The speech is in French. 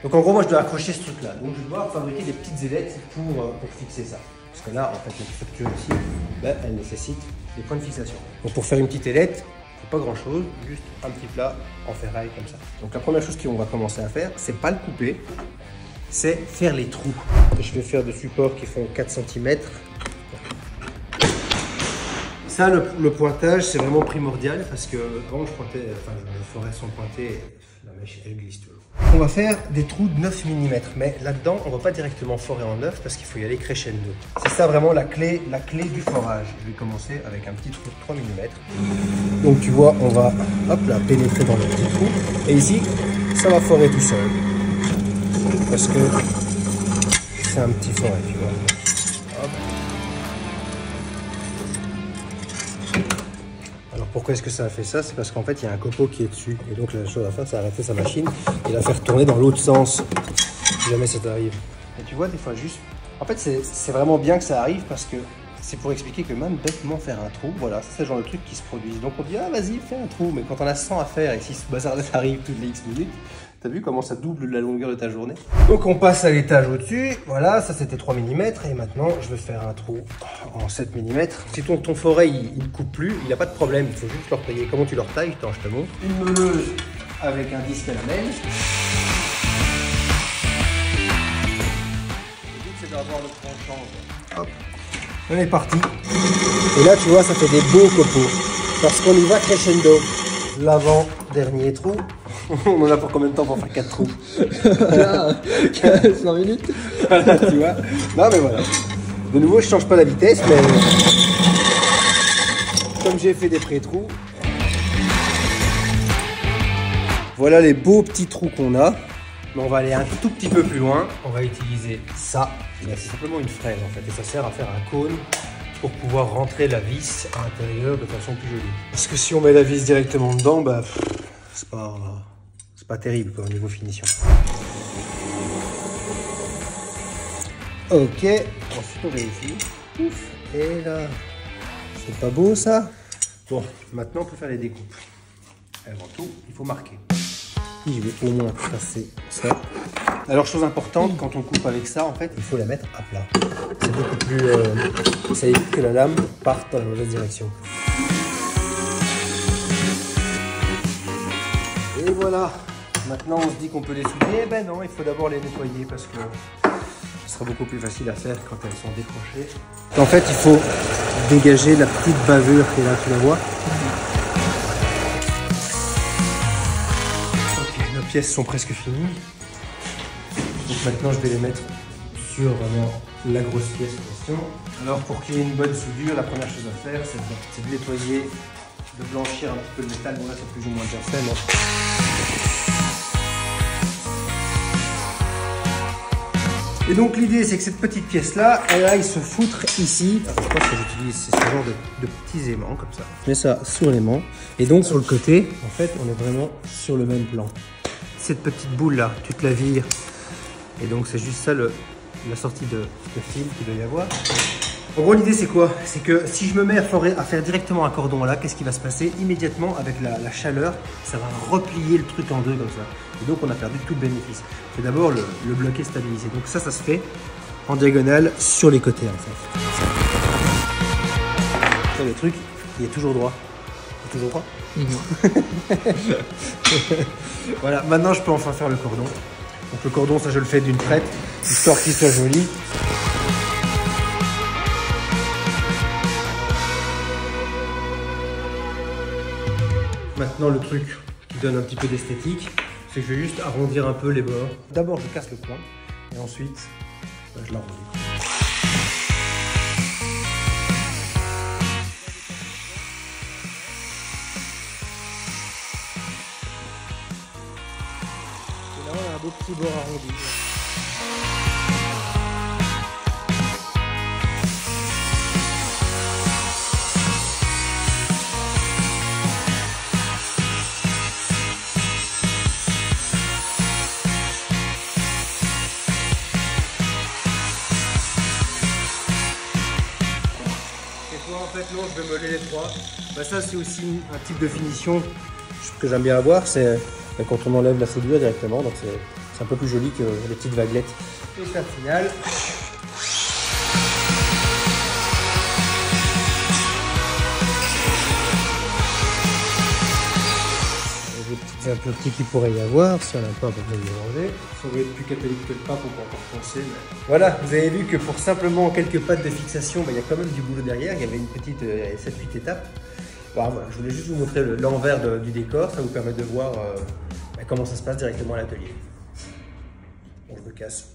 Donc en gros, moi je dois accrocher ce truc-là. Donc je dois fabriquer des petites ailettes pour fixer ça. Parce que là, en fait, la structure ici, ben, elle nécessite des points de fixation. Donc pour faire une petite ailette, pas grand chose, juste un petit plat en ferraille comme ça. Donc la première chose qu'on va commencer à faire, c'est pas le couper, c'est faire les trous. Je vais faire des supports qui font 4 cm. Ça, le pointage, c'est vraiment primordial parce que avant je pointais, enfin je ferais sans pointer, la mèche elle glisse toujours. On va faire des trous de 9 mm, mais là-dedans, on va pas directement forer en 9 parce qu'il faut y aller crescendo. C'est ça vraiment la clé du forage. Je vais commencer avec un petit trou de 3 mm. Donc tu vois, on va hop là, pénétrer dans le petit trou. Et ici, ça va forer tout seul. Parce que c'est un petit forêt, tu vois. Hop. Alors pourquoi est-ce que ça a fait ça? C'est parce qu'en fait il y a un copeau qui est dessus. Et donc la chose à faire, c'est arrêter sa machine et la faire tourner dans l'autre sens. Si jamais ça t'arrive. Et tu vois, des fois juste... En fait c'est vraiment bien que ça arrive parce que c'est pour expliquer que même bêtement faire un trou, voilà, c'est le genre de truc qui se produit. Donc on dit, ah vas-y, fais un trou. Mais quand on a 100 à faire et si ce bazar arrive toutes les X minutes, t'as vu comment ça double la longueur de ta journée? Donc on passe à l'étage au-dessus. Voilà, ça c'était 3 mm. Et maintenant, je vais faire un trou en 7 mm. Si ton forêt, il ne coupe plus, il n'y a pas de problème. Il faut juste le retailler. Comment tu le retailles? Attends, je te montre. Une meuleuse avec un disque à lamelle. Le but, c'est d'avoir le tranchant. Hop. On est parti. Et là, tu vois, ça fait des beaux copeaux. Parce qu'on y va crescendo. L'avant-dernier trou. On en a pour combien de temps pour faire 4 trous? 100 minutes. Voilà, tu vois. Non, mais voilà. De nouveau, je change pas la vitesse, mais comme j'ai fait des pré-trous, voilà les beaux petits trous qu'on a. Mais on va aller un tout petit peu plus loin. On va utiliser ça. C'est simplement une fraise en fait. Et ça sert à faire un cône pour pouvoir rentrer la vis à l'intérieur de façon plus jolie. Parce que si on met la vis directement dedans, bah, c'est pas terrible quoi, au niveau finition. Ok, ensuite on vérifie. Ouf, et là, c'est pas beau ça? Bon, maintenant on peut faire les découpes. Avant tout, il faut marquer. Je vais au moins tracer ça. Alors chose importante, quand on coupe avec ça, en fait, il faut la mettre à plat. C'est beaucoup plus... ça évite que la lame parte dans la mauvaise direction. Et voilà. Maintenant, on se dit qu'on peut les souder. Eh ben non, il faut d'abord les nettoyer parce que ce sera beaucoup plus facile à faire quand elles sont décrochées. En fait, il faut dégager la petite bavure qui est là, tu la vois. Ok, nos pièces sont presque finies. Donc maintenant, je vais les mettre sur vraiment la grosse pièce en question. Alors, pour qu'il y ait une bonne soudure, la première chose à faire, c'est de nettoyer, de blanchir un petit peu le métal. Bon, là, c'est plus ou moins bien fait, mais... Et donc l'idée c'est que cette petite pièce là, elle aille se foutre ici. Alors, je crois que j'utilise ce genre de petits aimants comme ça. Je mets ça sur l'aimant et donc sur le côté, en fait on est vraiment sur le même plan. Cette petite boule là, tu te la vires et donc c'est juste ça la sortie de fil qu'il doit y avoir. En gros l'idée c'est quoi? C'est que si je me mets à faire directement un cordon là, qu'est-ce qui va se passer? Immédiatement avec la chaleur, ça va replier le truc en deux comme ça. Et donc on a perdu tout le bénéfice. C'est d'abord le bloquer stabilisé. Donc ça se fait en diagonale sur les côtés en fait. Ça, le truc, il est toujours droit. Il est toujours droit. Voilà, maintenant je peux enfin faire le cordon. Donc le cordon, ça je le fais d'une traite, histoire qu'il soit joli. Maintenant le truc qui donne un petit peu d'esthétique, c'est que je vais juste arrondir un peu les bords. D'abord je casse le coin et ensuite je l'arrondis. Et là on a un beau petit bord arrondi. En fait non, je vais meuler les trois. Bah, ça c'est aussi un type de finition que j'aime bien avoir, c'est quand on enlève la soudure directement, donc c'est C'est un peu plus joli que les petites vaguelettes. Étape finale. Des petites impuretés qu'il pourrait y avoir, si on n'a pas, on peut les enlever. Si on veut être plus catholique que le pape, on peut encore foncer. Mais... Voilà, vous avez vu que pour simplement quelques pattes de fixation, il y a quand même du boulot derrière. Il y avait une petite 7-8 étapes. Bon, voilà, je voulais juste vous montrer l'envers du décor, ça vous permet de voir comment ça se passe directement à l'atelier. Bon, je me casse.